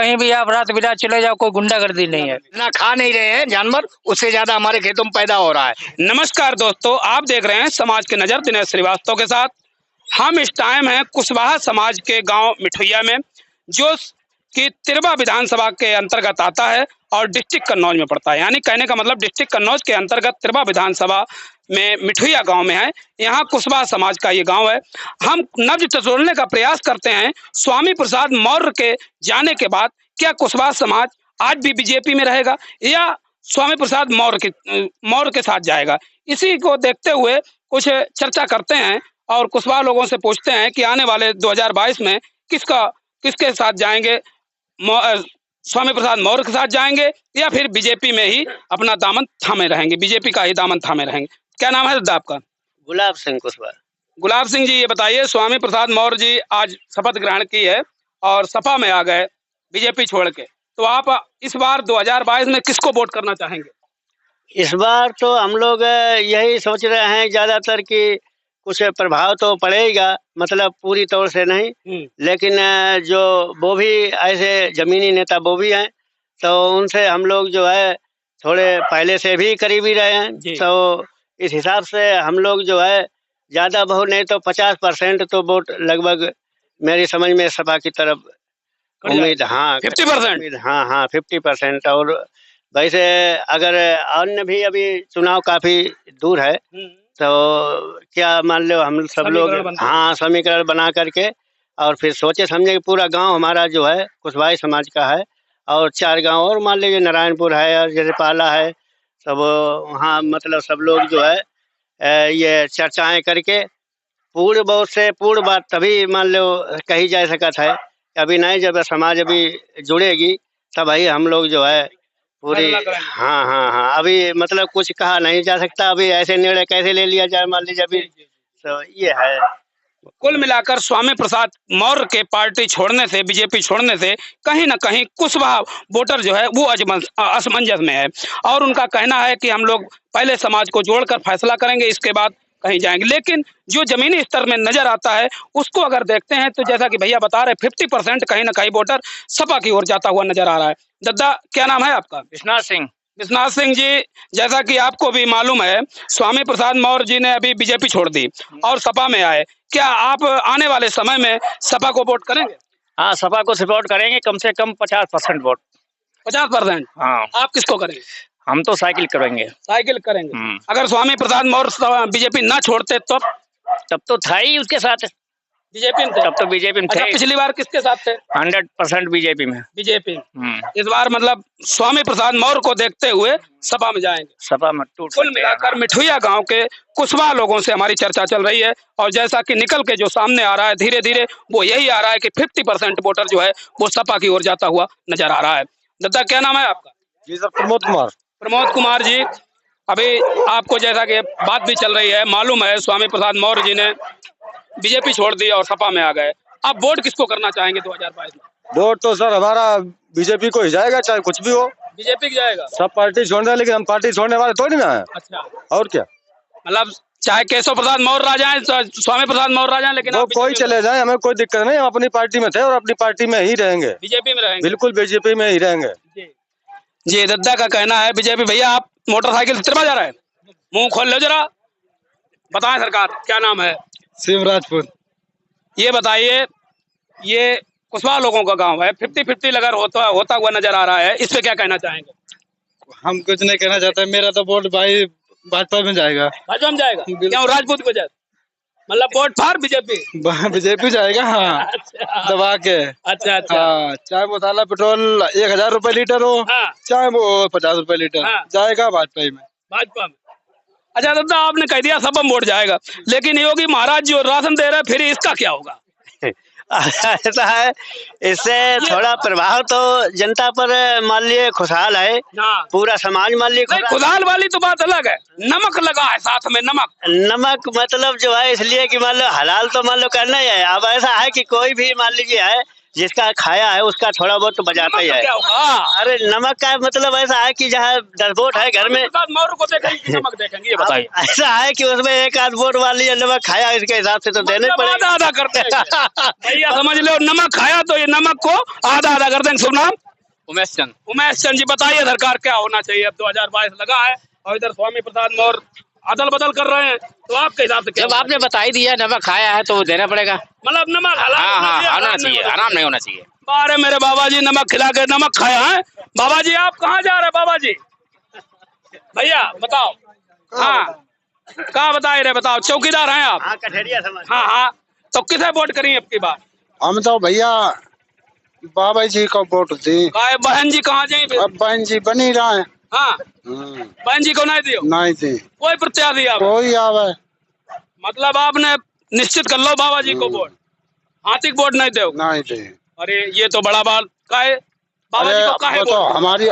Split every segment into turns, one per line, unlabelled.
कहीं भी आप रात बिरात चले जाओ, कोई गुंडागर्दी नहीं है।
इतना खा नहीं रहे हैं जानवर, उससे ज्यादा हमारे खेतों में पैदा हो रहा है।
नमस्कार दोस्तों, आप देख रहे हैं समाज के नजर दिनेश श्रीवास्तव के साथ। हम इस टाइम हैं कुशवाहा समाज के गांव मिठुइया में, जो कि तिरवा विधानसभा के अंतर्गत आता है और डिस्ट्रिक्ट कन्नौज में पड़ता है। यानी कहने का मतलब डिस्ट्रिक्ट कन्नौज के अंतर्गत तिरवा विधानसभा में मिठुइया गांव में है। यहाँ कुशवाहा समाज का ये गांव है। हम नब्ज टटोलने का प्रयास करते हैं स्वामी प्रसाद मौर्य के जाने के बाद क्या कुशवाहा समाज आज भी बीजेपी में रहेगा या स्वामी प्रसाद मौर्य के साथ जाएगा। इसी को देखते हुए कुछ चर्चा करते हैं और कुशवाहा लोगों से पूछते हैं कि आने वाले 2022 में किसके साथ जाएंगे, स्वामी प्रसाद मौर्य के साथ जाएंगे या फिर बीजेपी में ही अपना दामन थामे रहेंगे, बीजेपी का ही दामन थामे रहेंगे। क्या नाम है दादा आपका?
गुलाब सिंह कुशवाहा।
गुलाब सिंह जी, ये बताइए, स्वामी प्रसाद मौर्य जी आज शपथ ग्रहण की है और सपा में आ गए बीजेपी छोड़ के, तो आप इस बार 2022 में किसको वोट करना चाहेंगे?
इस बार तो हम लोग यही सोच रहे हैं ज्यादातर कि कुछ प्रभाव तो पड़ेगा, मतलब पूरी तौर से नहीं, लेकिन जो वो भी ऐसे जमीनी नेता वो भी हैं, तो उनसे हम लोग जो है थोड़े पहले से भी करीबी रहे हैं, तो इस हिसाब से हम लोग जो है ज्यादा बहुत नहीं तो 50% तो वोट लगभग मेरी समझ में सपा की तरफ उम्मीद। हाँ
50%।
हाँ 50%। और वैसे अगर अन्य भी अभी चुनाव काफी दूर है, तो क्या मान लो हम सब लोग समीकरण बना करके और फिर सोचे समझे कि पूरा गांव हमारा जो है कुशवाहा समाज का है, और 4 गांव और मान लीजिए नारायणपुर है और जैसे पाला है, सब वहाँ मतलब सब लोग जो है ये चर्चाएं करके पूर्ण बहुत से पूर्ण बात तभी मान लो कही जा सकता है। अभी नहीं, जब समाज अभी जुड़ेगी तब ही हम लोग जो है पूरी हाँ अभी मतलब कुछ कहा नहीं जा सकता, अभी ऐसे निर्णय कैसे ले लिया जाए मान लीजिए अभी, तो ये है।
कुल मिलाकर स्वामी प्रसाद मौर्य के पार्टी छोड़ने से, बीजेपी छोड़ने से कहीं ना कहीं कुशवाहा वोटर जो है वो असमंजस में है और उनका कहना है कि हम लोग पहले समाज को जोड़कर फैसला करेंगे, इसके बाद कहीं जाएंगे। लेकिन जो जमीनी स्तर में नजर आता है उसको अगर देखते हैं तो जैसा कि भैया बता रहे 50% कहीं ना कहीं वोटर सपा की ओर जाता हुआ नजर आ रहा है। दादा क्या नाम है आपका?
विश्वनाथ सिंह।
विश्वनाथ सिंह जी, जैसा कि आपको भी मालूम है स्वामी प्रसाद मौर्य जी ने अभी बीजेपी छोड़ दी और सपा में आए, क्या आप आने वाले समय में सपा को वोट करेंगे?
हाँ, सपा को सपोर्ट करेंगे, कम से कम 50% वोट।
50%?
हाँ।
आप किसको करेंगे?
हम तो साइकिल करेंगे।
साइकिल करेंगे। अगर स्वामी प्रसाद मौर्य बीजेपी ना छोड़ते तब
तो था ही उसके साथ
बीजेपी में,
तब तो बीजेपी में थे।
पिछली बार किसके साथ थे?
100% बीजेपी में।
बीजेपी। इस बार मतलब स्वामी प्रसाद मौर्य को देखते हुए सपा में जाएंगे।
सपा में टूट।
कुल मिलाकर मिठुइया गांव के कुशवाहा लोगों से हमारी चर्चा चल रही है और जैसा कि निकल के जो सामने आ रहा है धीरे धीरे वो यही आ रहा है कि 50% वोटर जो है वो सपा की ओर जाता हुआ नजर आ रहा है। दादा क्या नाम है आपका?
जी सर, प्रमोद कुमार।
प्रमोद कुमार जी, अभी आपको जैसा कि बात भी चल रही है मालूम है स्वामी प्रसाद मौर्य जी ने बीजेपी छोड़ दी और सपा में आ गए, आप वोट किसको करना चाहेंगे 2022 में?
वोट तो सर हमारा बीजेपी को ही जाएगा, चाहे कुछ भी हो।
बीजेपी की जाएगा?
सब पार्टी छोड़ रहे हैं लेकिन हम पार्टी छोड़ने वाले थोड़ी ना है।
अच्छा,
और क्या,
मतलब चाहे केशव प्रसाद मौर्य आ जाए, स्वामी प्रसाद मौर्य आ जाए, लेकिन
वो कोई चले जाए हमें कोई दिक्कत नहीं, हम अपनी पार्टी में थे और अपनी पार्टी में ही रहेंगे।
बीजेपी में रहेंगे?
बिल्कुल बीजेपी में ही रहेंगे।
जी, दद्दा का कहना है बीजेपी। भैया आप मोटरसाइकिल से तिरवा जा रहे हैं, मुंह खोल लो जरा, बताएं सरकार क्या नाम है?
शिवराजपुर।
ये बताइए, ये कुशवाहा लोगों का गांव है, 50-50 लगर होता हुआ नजर आ रहा है, इस पे क्या कहना चाहेंगे?
हम कुछ नहीं कहना चाहते, मेरा तो वोट भाई भाजपा में जाएगा।
भाजपा में जाएगा? क्या राजपूत को जाए, मतलब वोट फार
बीजेपी जाएगा। हाँ
अच्छा।
दबा के।
अच्छा।
हाँ, चाहे मसाला पेट्रोल 1000 रुपए लीटर हो, चाहे वो 50 रुपए लीटर, जाएगा भाजपा में।
भाजपा में। अच्छा दादा, आपने कह दिया सब वोट जाएगा, लेकिन योगी महाराज जो राशन दे रहे फिर इसका क्या होगा?
ऐसा है, इससे थोड़ा प्रभाव तो जनता पर मान लिए खुशहाल है, पूरा समाज मान लिए
खुशहाल वाली तो बात अलग है, नमक लगा है साथ में, नमक
मतलब जो है इसलिए कि मान लो हलाल तो मान लो करना ही है। अब ऐसा है कि कोई भी मान लीजिए है जिसका खाया है उसका थोड़ा बहुत तो बजाता ही है।
क्या होगा?
अरे नमक का मतलब ऐसा है कि जहाँ 10 वोट है घर में,
प्रसाद मौर्य को देखेंगे कि नमक देखेंगे, ये बताइए।
ऐसा है कि उसमें एक आध वोट वाली नमक खाया, इसके हिसाब से तो देने
मतलब
पड़ेगा।
आधा आधा करते हैं भैया, समझ लो, नमक खाया तो ये नमक को आधा आधा कर देंगे। शुभ नाम?
उमेश चंद।
उमेश चंद जी, बताइए सरकार क्या होना चाहिए? अब 2022 लगा है और इधर स्वामी प्रसाद मौर्य अदल बदल कर रहे हैं, तो आपके हिसाब से क्या?
जब आपने बता ही दिया नमक खाया है तो वो देना पड़ेगा।
मतलब नमक हलाल
आना चाहिए, आराम नहीं होना चाहिए।
अरे मेरे बाबा जी नमक खिला के नमक खाया है। बाबा जी आप कहाँ जा रहे हैं बाबा जी? भैया बताओ। हाँ, कहाँ बताए रहे, बताओ। चौकीदार हैं आप?
हाँ, कठेरिया समाज।
हाँ हाँ, तो किसे वोट करेंगे अब की बार?
हम तो भैया बाबा जी को वोट दी।
बहन जी कहाँ जाए?
अब बहन जी बनी रहा है।
हाँ, बहन जी को नहीं दियो?
नहीं दी
कोई प्रत्याशी आप?
कोई आवे।
मतलब आपने निश्चित कर लो बाबा जी को वोट, हाथी को वोट नहीं दो?
नहीं दी।
अरे ये तो बड़ा बात का है। बाबा जी को काहे
वो तो
वोट?
हमारी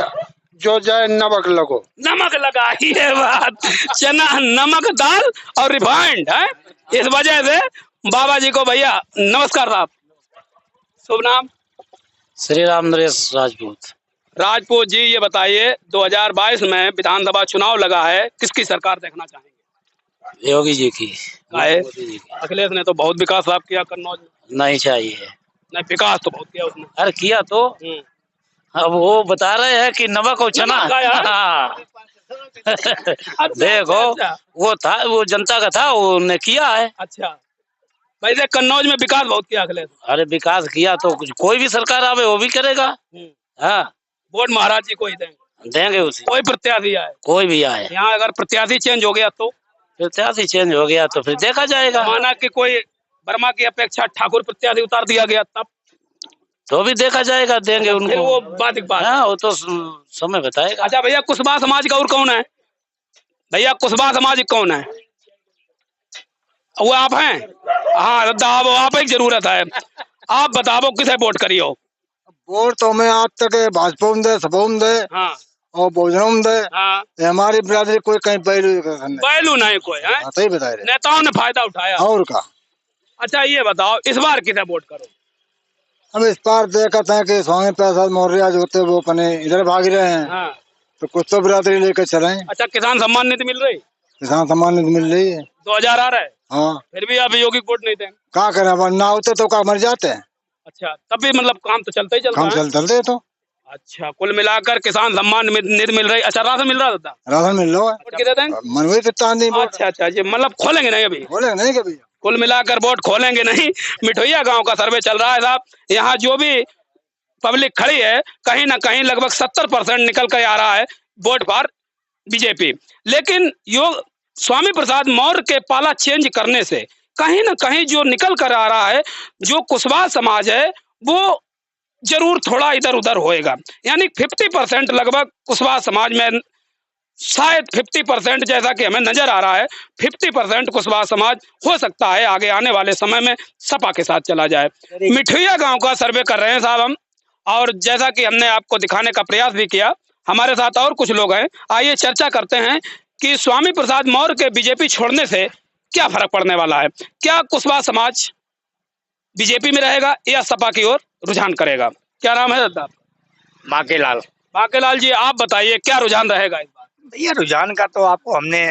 जो जाए नमक लगो।
नमक लगा, ये बात। चना, नमक, दाल और रिफाइंड है, इस वजह से बाबा जी को। भैया नमस्कार साहब, शुभ नाम?
श्री राम नरेश राजपूत।
राजपूत जी, ये बताइए 2022 में विधानसभा चुनाव लगा है, किसकी सरकार देखना चाहेंगे?
योगी जी की।
काहे? अखिलेश ने तो बहुत विकास लाभ किया कन्नौज में।
नहीं चाहिए।
नहीं, विकास तो बहुत किया उसने।
अरे किया तो, अब वो बता रहे हैं कि नमक और चना।
नमक खाया?
हाँ।
अच्छा,
देखो,
अच्छा।
वो था, वो जनता का था, उन्होंने किया है।
अच्छा, वैसे कन्नौज में विकास बहुत किया अखिलेश।
अरे विकास किया तो कोई भी सरकार आवे वो भी करेगा। हाँ,
वोट महाराज जी को ही
देंगे उसे,
कोई प्रत्याशी आए,
कोई भी आए।
यहाँ अगर प्रत्याशी चेंज हो गया तो?
प्रत्याशी चेंज हो गया तो फिर देखा जाएगा।
माना कि कोई वर्मा की अपेक्षा ठाकुर प्रत्याशी उतार दिया गया, तब
तो भी देखा जाएगा, देंगे
फिर
उनको।
वो बात।
हाँ, वो तो समय बताएगा।
अच्छा भैया, कुशवाहा समाज का और कौन है? भैया कुशवाहा समाज कौन है? वो आप हैं? हाँ, आप एक जरूरत है, आप बताओ किसे वोट करियो?
वोट तो हमें आज तक भाजपा में दे, सपा में दे,
हाँ
और बहुजनों में दे।
हाँ,
हमारी बिरादरी कोई कहीं
पहलू नहीं कोई है।
सही बता रहे।
नेताओं ने फायदा उठाया
और का।
अच्छा ये बताओ, इस बार किसे वोट करो?
हम इस बार देखते हैं कि स्वामी प्रसाद मौर्य जो होते वो अपने इधर भाग रहे हैं,
हाँ।
तो कुछ तो बिरादरी लेकर चले।
अच्छा, किसान सम्मान निधि मिल रही?
किसान सम्मान निधि मिल रही है।
2000 आ रहा है।
हाँ,
फिर भी आप योगी को वोट नहीं देंगे?
क्या करें, अब ना होते तो क्या मर जाते हैं।
अच्छा, तब भी मतलब काम तो चलता ही चलता
काम
है।
चलते तो।
अच्छा, कुल मिलाकर किसान सम्मान निधि मिल रही। अच्छा, राशन मिल रहा था?
राशन मिल रहा है।
वोट कितने देंगे?
मनवी कितना नहीं।
अच्छा अच्छा, ये मतलब खोलेंगे नहीं अभी?
बोले नहीं कभी।
कुल मिलाकर वोट खोलेंगे नहीं। मिठोइया गांव का सर्वे चल रहा है साहब, यहाँ जो भी पब्लिक खड़ी है, कहीं ना कहीं लगभग 70% निकल कर आ रहा है वोट फॉर बीजेपी। लेकिन योग स्वामी प्रसाद मौर्य के पाला चेंज करने से कहीं ना कहीं जो निकल कर आ रहा है, जो कुशवाहा समाज है, वो जरूर थोड़ा इधर उधर होएगा। यानी 50% लगभग कुशवाहा समाज में, शायद 50% जैसा कि हमें नजर आ रहा है, 50% कुशवाहा समाज हो सकता है आगे आने वाले समय में सपा के साथ चला जाए। मिठोइया गांव का सर्वे कर रहे हैं साहब हम, और जैसा कि हमने आपको दिखाने का प्रयास भी किया, हमारे साथ और कुछ लोग हैं। आइए चर्चा करते हैं कि स्वामी प्रसाद मौर्य के बीजेपी छोड़ने से क्या फर्क पड़ने वाला है। क्या कुशवाहा समाज बीजेपी में रहेगा या सपा की ओर रुझान करेगा? क्या नाम है दादा?
बाकेलाल।
बाकेलाल जी, आप बताइए क्या रुझान रहेगा इस बार?
भैया रुझान का तो आपको हमने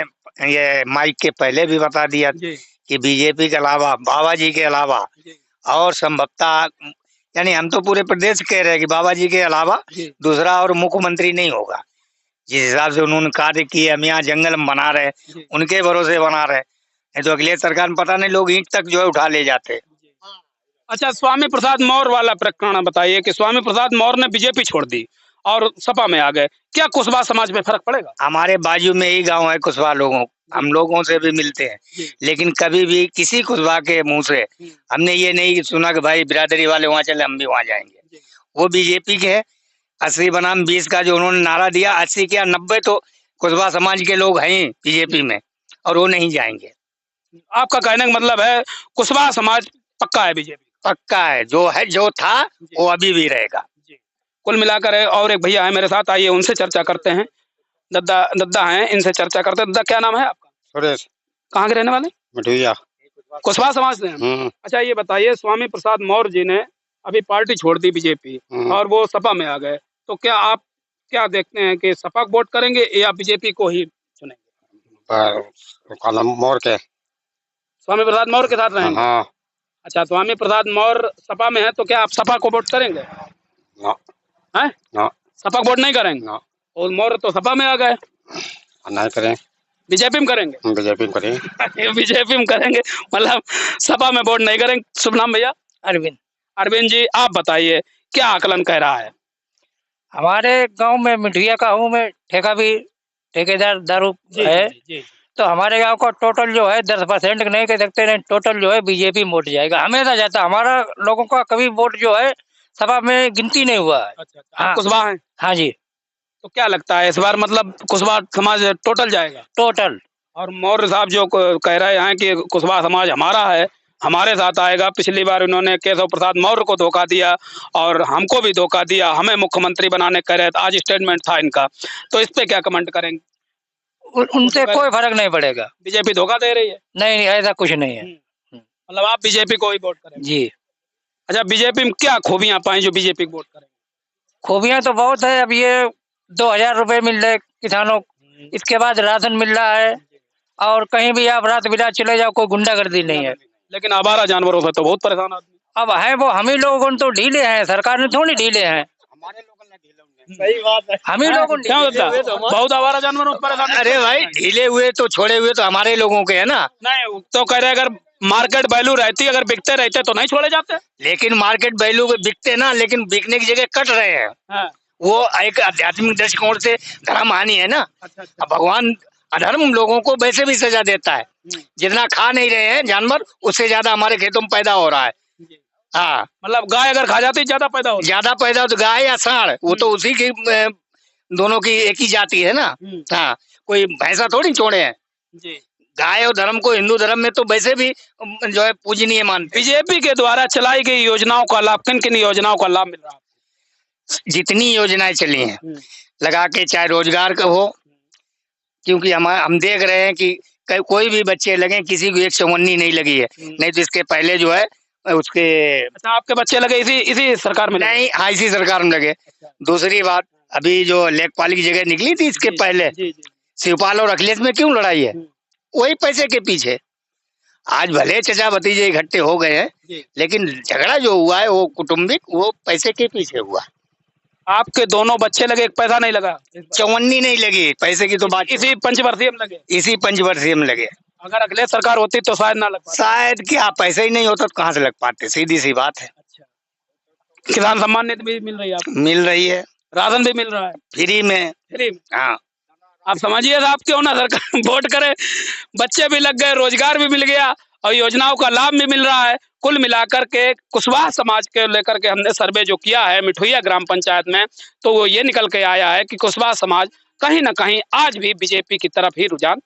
ये माइक के पहले भी बता दिया कि बीजेपी के अलावा, बाबा जी के अलावा और संभवतः, यानी हम तो पूरे प्रदेश कह रहे हैं कि बाबा जी के अलावा दूसरा और मुख्यमंत्री नहीं होगा। जिस हिसाब से उन्होंने कार्य किए, हम यहाँ जंगल में बना रहे, उनके भरोसे बना रहे, नहीं तो अखिलेश सरकार में पता नहीं लोग ईंट तक जो है उठा ले जाते।
अच्छा, स्वामी प्रसाद मौर्य वाला प्रकरण बताइए कि स्वामी प्रसाद मौर्य ने बीजेपी छोड़ दी और सपा में आ गए, क्या कुशवाहा समाज में फर्क पड़ेगा?
हमारे बाजू में ही गांव है कुशवाहा लोगों, हम लोगों से भी मिलते हैं, लेकिन कभी भी किसी कुशवाहा के मुंह से हमने ये नहीं सुना कि भाई बिरादरी वाले वहाँ चले, हम भी वहाँ जाएंगे। वो बीजेपी के है, 80 बनाम 20 का जो उन्होंने नारा दिया, 80 क्या 90 तो कुशवाहा समाज के लोग हैं बीजेपी में, और वो नहीं जाएंगे।
आपका कहने का मतलब है कुशवाहा समाज पक्का है बीजेपी?
पक्का है, जो है, जो था वो अभी भी रहेगा।
कुल मिलाकर है। और एक भैया है मेरे साथ, आइए उनसे चर्चा करते हैं। दद्दा हैं, इनसे चर्चा करते हैं। दद्दा, क्या नाम है आपका?
सुरेश।
कहाँ के रहने वाले?
मिठोइया।
कुशवाहा समाज से? अच्छा ये बताइए, स्वामी प्रसाद मौर्य जी ने अभी पार्टी छोड़ दी बीजेपी और वो सपा में आ गए, तो क्या आप क्या देखते हैं कि सपा को वोट करेंगे या बीजेपी को ही चुनेंगे?
कलम मोर के
स्वामी प्रसाद मौर्य के साथ रहेंगे?
हाँ
अच्छा, स्वामी प्रसाद मौर्य सपा में है, तो क्या आप सपा को वोट करेंगे?
ना
हैं?
ना
सपा को वोट नहीं करेंगे?
ना
और मौर्य तो सपा में आ गए,
नहीं करें,
बीजेपी में करेंगे?
बीजेपी में करें।
बीजेपी में करेंगे, मतलब सपा में वोट नहीं करेंगे। शुभ नाम भैया?
अरविंद।
अरविंद जी, आप बताइए क्या आकलन कह रहा है?
हमारे गांव में मिठिया का हूँ मैं, ठेकेदार दारू है।
जी।
तो हमारे गांव का टोटल जो है 10% नहीं कह सकते, नहीं टोटल जो है बीजेपी में वोट जाएगा, हमेशा जाता। हमारा लोगों का कभी वोट जो है सभा में गिनती नहीं हुआ है।
अच्छा,
हाँ।
कुशवाहा है?
हाँ जी,
तो क्या लगता है इस बार, मतलब कुशवाहा समाज टोटल जाएगा?
टोटल।
और मौर्य साहब जो कह रहे हैं कि कुशवाहा समाज हमारा है, हमारे साथ आएगा। पिछली बार उन्होंने केशव प्रसाद मौर्य को धोखा दिया और हमको भी धोखा दिया, हमें मुख्यमंत्री बनाने कह रहे थे, आज स्टेटमेंट था इनका, तो इस पे क्या कमेंट करेंगे?
उनसे कोई फर्क नहीं पड़ेगा।
बीजेपी धोखा दे रही है?
नहीं, ऐसा कुछ नहीं है।
मतलब आप बीजेपी को ही वोट करेंगे?
जी।
अच्छा, बीजेपी में क्या खूबियां पाई जो बीजेपी को वोट करेंगे?
खूबियां तो बहुत है। अब ये 2000 रुपए मिल रहे किसानों, इसके बाद राशन मिल रहा है, और कहीं भी आप रात बिरात चले जाओ कोई गुंडागर्दी नहीं है।
लेकिन आवारा जानवरों से तो बहुत परेशान आदमी।
अब है वो हम ही लोगों तो ढीले हैं, सरकार ने थोड़ी ढीले हैं।
सही बात है।
हम ही लोगों
क्या होता है? बहुत आवारा जानवरों से परेशान।
अरे भाई, ढीले हुए तो छोड़े हुए तो हमारे लोगों के है ना।
नहीं, तो कह रहे अगर मार्केट वैल्यू रहती, अगर बिकते रहते तो नहीं छोड़े जाते।
लेकिन मार्केट वैल्यू पे बिकते ना, लेकिन बिकने की जगह कट रहे हैं।
हाँ।
वो एक आध्यात्मिक दृष्टिकोण से धर्म हानि है ना।
अच्छा।
अब भगवान अधर्म लोगों को वैसे भी सजा देता है। जितना खा नहीं रहे हैं जानवर, उससे ज्यादा हमारे खेतों में पैदा हो रहा है। हाँ,
मतलब गाय अगर खा जाती ज्यादा पैदा हो,
ज्यादा पैदा हो तो गाय या सांड, वो तो उसी की दोनों की एक ही जाति है ना। हाँ, कोई भैंसा थोड़ी छोड़े हैं।
जी।
गाय और धर्म को हिंदू धर्म में तो वैसे भी जो है पूजनीय मानते हैं।
बीजेपी के द्वारा चलाई गई योजनाओं का लाभ, किन किन योजनाओं का लाभ मिल रहा है?
जितनी योजनाएं चली हैं लगा के, चाहे रोजगार का हो, क्योंकि हम देख रहे हैं कि कोई भी बच्चे लगे, किसी को 119 नहीं लगी है। नहीं तो इसके पहले जो है उसके।
अच्छा, आपके बच्चे लगे इसी सरकार में?
नहीं, हाँ, इसी सरकार में लगे। दूसरी बात, अभी जो लेखपाल की जगह निकली थी इसके पहले, शिवपाल और अखिलेश में क्यों लड़ाई है? वही पैसे के पीछे। आज भले चचा भतीजे इकट्ठे हो गए हैं, लेकिन झगड़ा जो हुआ है वो कुटुंबिक, वो पैसे के पीछे हुआ।
आपके दोनों बच्चे लगे, एक पैसा नहीं लगा?
54 नहीं लगी, पैसे की तो बात।
इसी पंचवर्षीय में लगे?
इसी पंचवर्षीय में लगे।
अगर अखिलेश सरकार होती तो शायद ना लग पाता।
शायद क्या, पैसा ही नहीं होता तो कहाँ से लग पाते, सीधी सी बात है।
अच्छा, किसान सम्मान निधि भी मिल रही है आपको?
मिल रही है,
राशन भी मिल रहा है
फ्री में।
हाँ। आप समझिए साहब, क्यों ना सरकार वोट करे, बच्चे भी लग गए, रोजगार भी मिल गया और योजनाओं का लाभ भी मिल रहा है। कुल मिलाकर के कुशवाहा समाज के लेकर के हमने सर्वे जो किया है मिठुइया ग्राम पंचायत में, तो वो ये निकल के आया है कि कुशवाहा समाज कहीं ना कहीं आज भी बीजेपी की तरफ ही रुझान